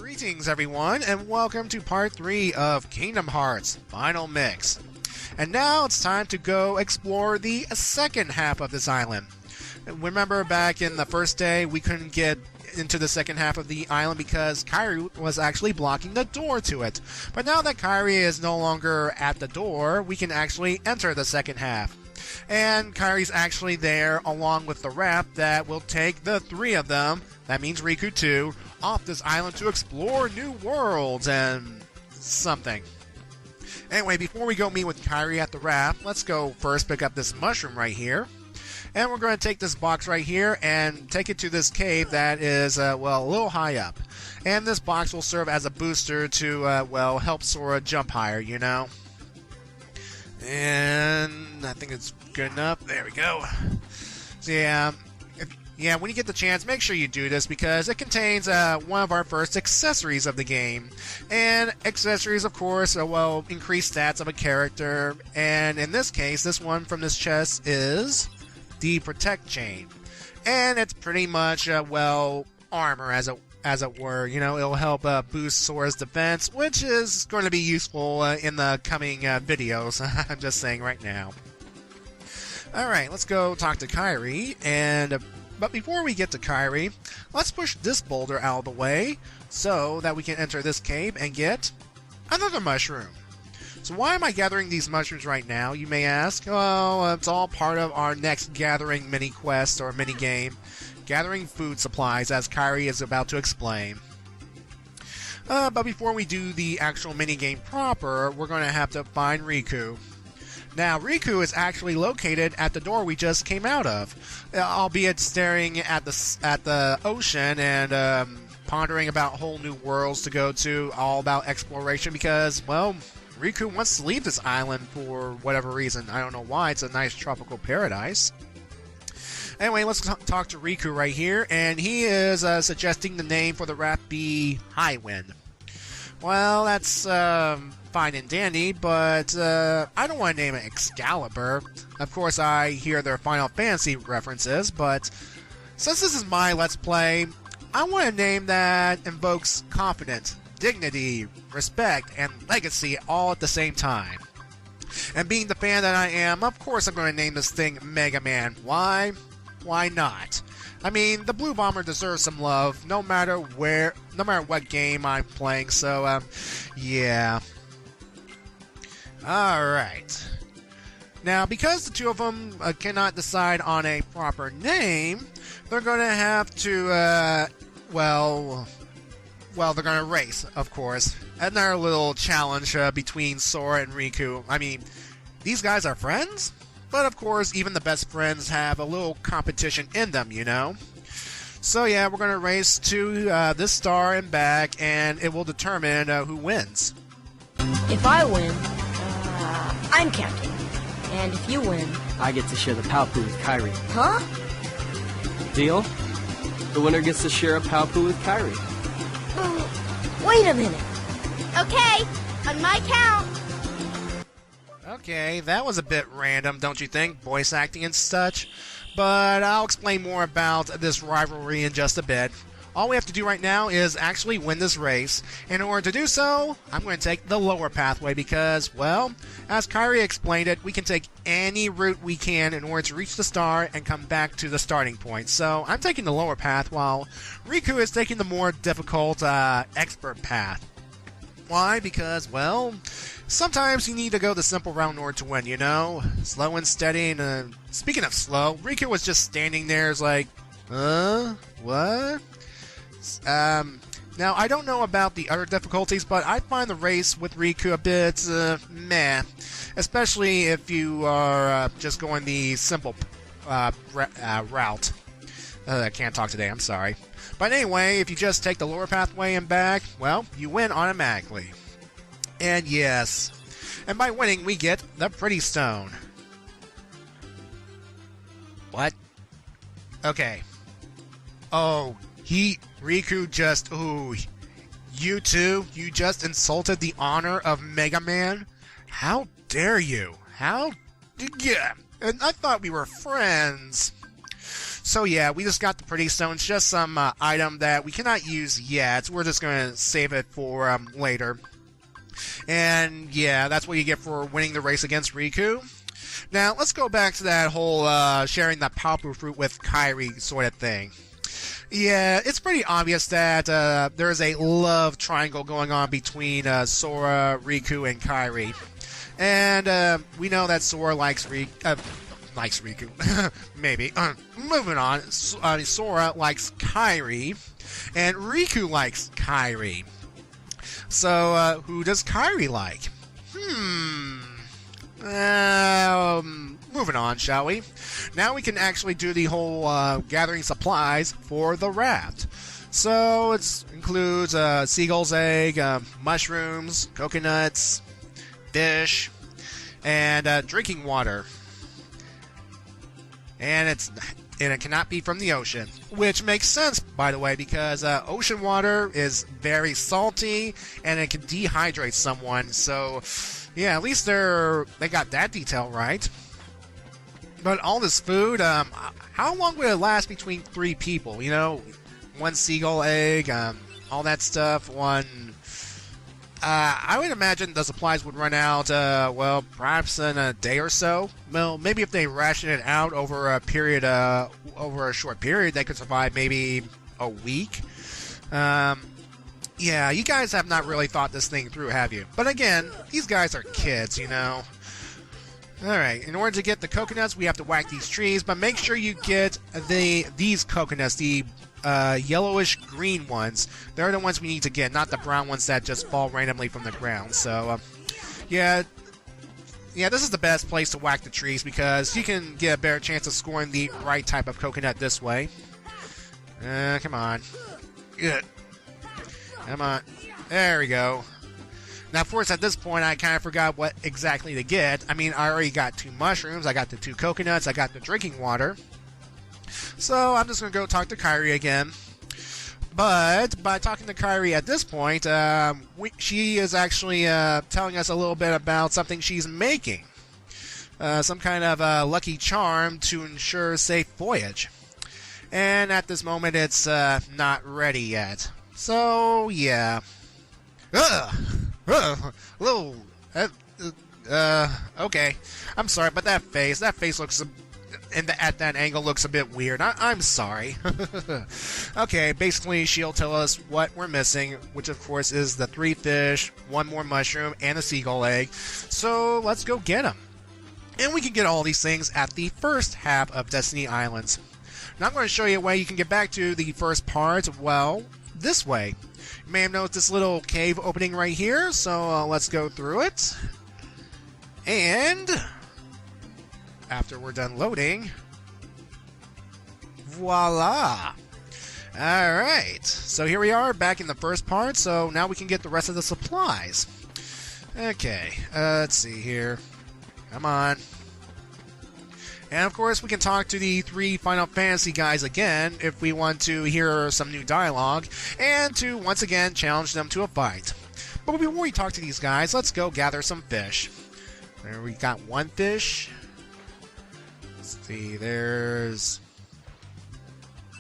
Greetings everyone, and welcome to part 3 of Kingdom Hearts Final Mix. And now it's time to go explore the second half of this island. Remember back in the first day, we couldn't get into the second half of the island because Kairi was actually blocking the door to it. But now that Kairi is no longer at the door, we can actually enter the second half. And Kairi's actually there along with the raft that will take the three of them, that means Riku too, off this island to explore new worlds and something. Anyway, before we go meet with Kairi at the raft, let's go first pick up this mushroom right here. And we're going to take this box right here and take it to this cave that is, a little high up. And this box will serve as a booster to, help Sora jump higher, you know. And I think it's good enough. There we go. So yeah, when you get the chance, make sure you do this because it contains one of our first accessories of the game. And accessories, of course, increase stats of a character. And in this case, this one from this chest is the Protect Chain. And it's pretty much, armor as it were. You know, it'll help boost Sora's defense, which is going to be useful in the coming videos. I'm just saying right now. Alright, let's go talk to Kairi, but before we get to Kairi, let's push this boulder out of the way so that we can enter this cave and get another mushroom. So why am I gathering these mushrooms right now, you may ask? Well, it's all part of our next gathering mini-quest or mini-game, gathering food supplies, as Kairi is about to explain. But before we do the actual mini-game proper, we're going to have to find Riku. Now, Riku is actually located at the door we just came out of, albeit staring at the ocean and pondering about whole new worlds to go to, all about exploration because, well, Riku wants to leave this island for whatever reason. I don't know why. It's a nice tropical paradise. Anyway, let's talk to Riku right here, and he is suggesting the name for the raft be Highwind. Well, that's fine and dandy, but I don't want to name it Excalibur. Of course, I hear their Final Fantasy references, but since this is my Let's Play, I want a name that invokes confidence, dignity, respect, and legacy all at the same time. And being the fan that I am, of course I'm going to name this thing Mega Man. Why? Why not? I mean, the Blue Bomber deserves some love, no matter what game I'm playing, so, yeah. Alright. Now, because the two of them cannot decide on a proper name, they're going to have to, they're going to race, of course. Another little challenge between Sora and Riku. I mean, these guys are friends? But of course, even the best friends have a little competition in them, you know? So yeah, we're going to race to this star and back, and it will determine who wins. If I win, I'm captain. And if you win... I get to share the Palpu with Kairi. Huh? Deal? The winner gets to share a Palpu with Kairi. Wait a minute. Okay, on my count. Okay, that was a bit random, don't you think? Voice acting and such. But I'll explain more about this rivalry in just a bit. All we have to do right now is actually win this race. And in order to do so, I'm going to take the lower pathway because, well, as Kairi explained it, we can take any route we can in order to reach the star and come back to the starting point. So I'm taking the lower path while Riku is taking the more difficult expert path. Why? Because, well, sometimes you need to go the simple route in order to win, you know? Slow and steady, and, speaking of slow, Riku was just standing there, is like, what? Now, I don't know about the other difficulties, but I find the race with Riku a bit, meh. Especially if you are just going the simple route. I can't talk today, I'm sorry. But anyway, if you just take the lower pathway and back, well, you win automatically. And yes, and by winning, we get the Pretty Stone. What? Okay. Oh, Riku just, ooh, you two, you just insulted the honor of Mega Man? How dare you? And I thought we were friends. So yeah, we just got the pretty stones, just some item that we cannot use yet. We're just going to save it for later. And yeah, that's what you get for winning the race against Riku. Now, let's go back to that whole sharing the Palpu fruit with Kairi sort of thing. Yeah, it's pretty obvious that there's a love triangle going on between Sora, Riku, and Kairi. And we know that Sora likes Riku. Maybe. Moving on. Sora likes Kairi, and Riku likes Kairi. So, who does Kairi like? Moving on, shall we? Now we can actually do the whole gathering supplies for the raft. So it includes seagull's egg, mushrooms, coconuts, fish, and drinking water. And it cannot be from the ocean, which makes sense, by the way, because ocean water is very salty and it can dehydrate someone. So, yeah, at least they got that detail right. But all this food, how long would it last between 3 people? You know, 1 seagull egg, all that stuff. I would imagine the supplies would run out, perhaps in a day or so. Well, maybe if they ration it out over a short period, they could survive maybe a week. Yeah, you guys have not really thought this thing through, have you? But again, these guys are kids, you know. Alright, in order to get the coconuts, we have to whack these trees, but make sure you get these coconuts, the yellowish green ones. They're the ones we need to get, not the brown ones that just fall randomly from the ground. So, yeah, this is the best place to whack the trees because you can get a better chance of scoring the right type of coconut this way. Come on. Good. Come on. There we go. Now, of course, at this point, I kind of forgot what exactly to get. I mean, I already got 2 mushrooms, I got the 2 coconuts, I got the drinking water. So, I'm just going to go talk to Kairi again. But, by talking to Kairi at this point, she is actually telling us a little bit about something she's making. Some kind of lucky charm to ensure safe voyage. And at this moment, it's not ready yet. So, yeah. Okay. I'm sorry, but that face looks, at that angle looks a bit weird. I'm sorry. Okay, basically she'll tell us what we're missing, which of course is the 3 fish, 1 more mushroom, and a seagull egg. So let's go get them. And we can get all these things at the first half of Destiny Islands. Now I'm going to show you a way you can get back to the first part, well, this way. You may have noticed this little cave opening right here, so let's go through it. And after we're done loading, voila! Alright, so here we are back in the first part, so now we can get the rest of the supplies. Okay, let's see here. Come on. And of course, we can talk to the 3 Final Fantasy guys again if we want to hear some new dialogue, and to once again challenge them to a fight. But before we talk to these guys, let's go gather some fish. There we got 1 fish. Let's see, there's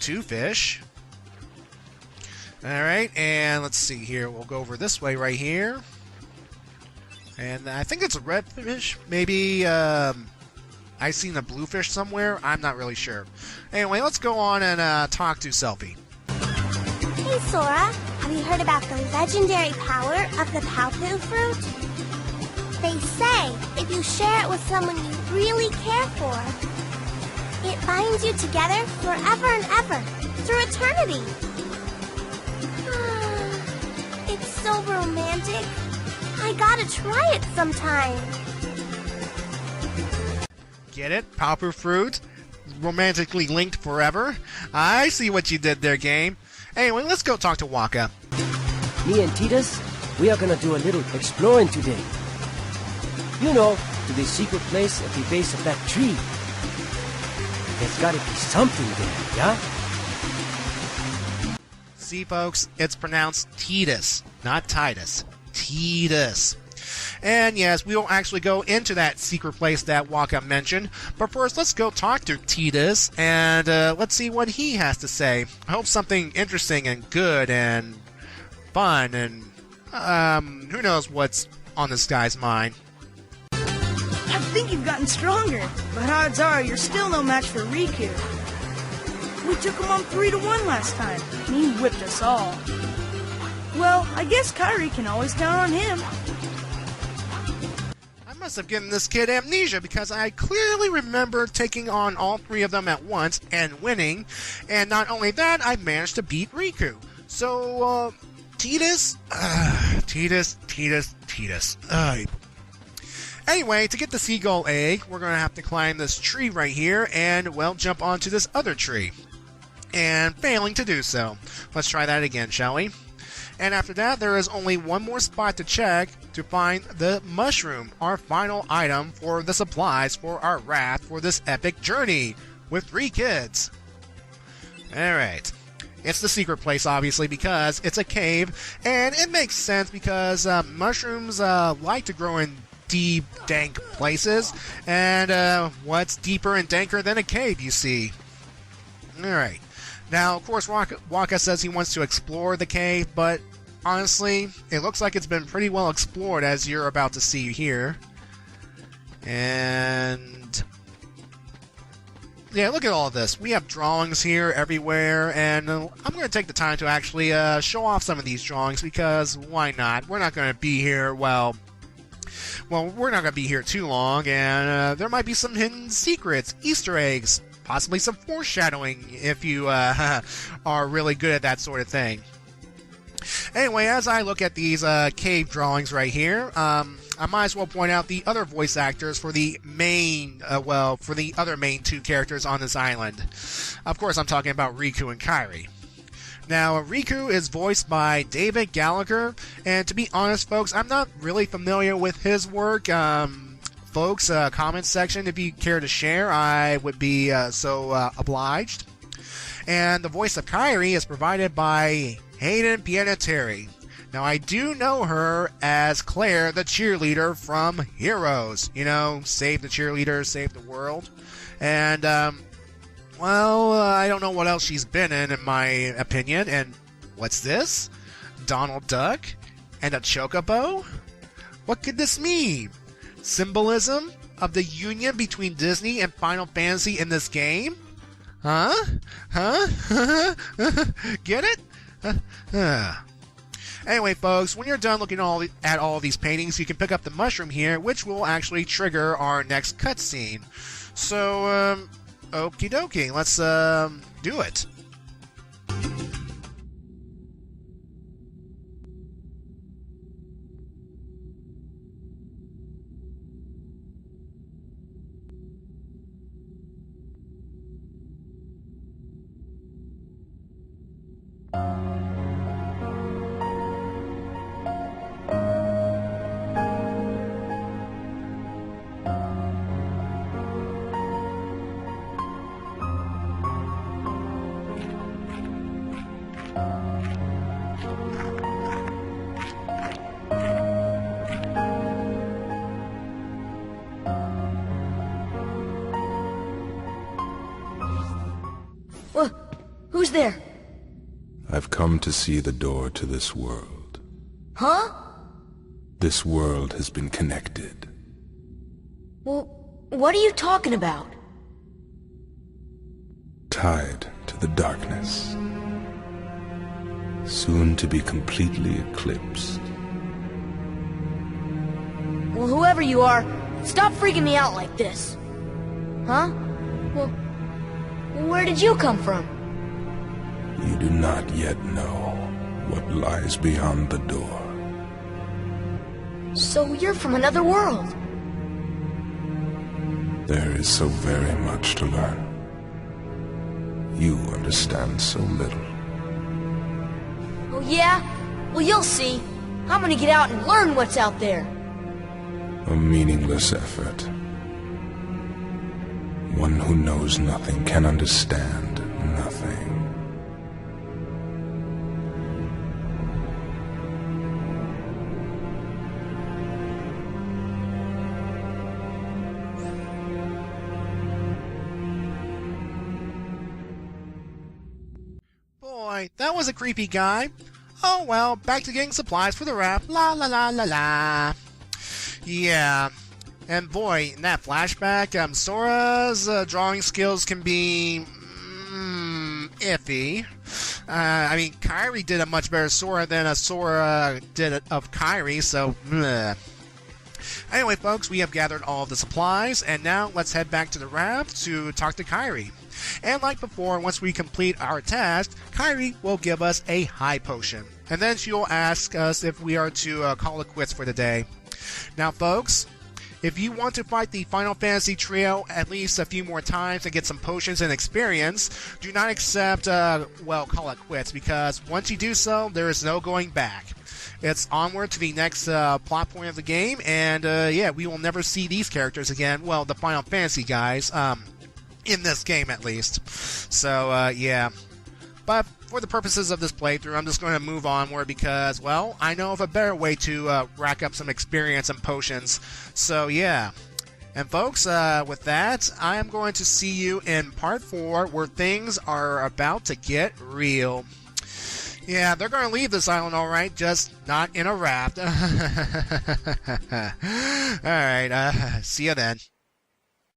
2 fish. Alright, and let's see here. We'll go over this way right here. And I think it's a red fish. Maybe, I've seen a bluefish somewhere. I'm not really sure. Anyway, let's go on and talk to Selphie. Hey, Sora. Have you heard about the legendary power of the Palpu fruit? They say if you share it with someone you really care for, it binds you together forever and ever, through eternity. It's so romantic. I gotta try it sometime. Get it? Palpu fruit? Romantically linked forever? I see what you did there, game. Anyway, let's go talk to Waka. Me and Titus, we are gonna do a little exploring today. You know, to the secret place at the base of that tree. There's gotta be something there, yeah? See, folks, it's pronounced Titus, not Titus. Titus. And yes, we will actually go into that secret place that Waka mentioned. But first, let's go talk to Tidus, and let's see what he has to say. I hope something interesting and good and fun, and who knows what's on this guy's mind. I think you've gotten stronger, but odds are you're still no match for Riku. We took him on 3-1 last time, and he whipped us all. Well, I guess Kairi can always count on him. I must have given this kid amnesia because I clearly remember taking on all 3 of them at once and winning, and not only that, I managed to beat Riku. So, Tidus? Tidus. Anyway, to get the seagull egg, we're going to have to climb this tree right here and, well, jump onto this other tree. And failing to do so. Let's try that again, shall we? And after that, there is only one more spot to check to find the mushroom, our final item for the supplies for our raft for this epic journey with 3 kids. Alright. It's the secret place, obviously, because it's a cave, and it makes sense because mushrooms like to grow in deep, dank places, and what's deeper and danker than a cave, you see? Alright. Now, of course, Waka says he wants to explore the cave, but honestly, it looks like it's been pretty well explored, as you're about to see here. And yeah, look at all this. We have drawings here everywhere, and I'm going to take the time to actually show off some of these drawings, because why not? We're not going to be here, well, we're not going to be here too long, and there might be some hidden secrets, Easter eggs, possibly some foreshadowing if you are really good at that sort of thing. Anyway, as I look at these cave drawings right here, I might as well point out the other voice actors for the main, for the other main 2 characters on this island. Of course, I'm talking about Riku and Kairi. Now, Riku is voiced by David Gallagher, and to be honest, folks, I'm not really familiar with his work. Folks, comment section, if you care to share, I would be so obliged. And the voice of Kairi is provided by Hayden Pianettieri. Now, I do know her as Claire, the cheerleader from Heroes. You know, save the cheerleader, save the world. And, I don't know what else she's been in my opinion. And what's this? Donald Duck? And a chocobo? What could this mean? Symbolism of the union between Disney and Final Fantasy in this game? Huh? Get it? Anyway, folks, when you're done looking at all these paintings, you can pick up the mushroom here, which will actually trigger our next cutscene. So, okie dokie, let's do it. Who's there? I've come to see the door to this world. Huh? This world has been connected. Well, what are you talking about? Tied to the darkness. Soon to be completely eclipsed. Well, whoever you are, stop freaking me out like this. Huh? Well, where did you come from? You do not yet know what lies beyond the door. So you're from another world. There is so very much to learn. You understand so little. Oh yeah? Well, you'll see. I'm gonna get out and learn what's out there. A meaningless effort. One who knows nothing can understand nothing. that was a creepy guy. Oh well, back to getting supplies for the raft. La la la la la. Yeah. And boy, in that flashback, Sora's drawing skills can be iffy. I mean, Kairi did a much better Sora than Sora did of Kairi, so bleh. Anyway, folks, we have gathered all of the supplies, and now let's head back to the raft to talk to Kairi. And like before, once we complete our task, Kairi will give us a high potion. And then she will ask us if we are to call it quits for the day. Now, folks, if you want to fight the Final Fantasy trio at least a few more times and get some potions and experience, do not accept, call it quits, because once you do so, there is no going back. It's onward to the next plot point of the game, and yeah, we will never see these characters again. Well, the Final Fantasy guys, in this game at least. So, yeah. But for the purposes of this playthrough, I'm just going to move onward because, well, I know of a better way to rack up some experience and potions. So, yeah. And folks, with that, I am going to see you in Part 4, where things are about to get real. Yeah, they're going to leave this island alright, just not in a raft. Alright, see you then.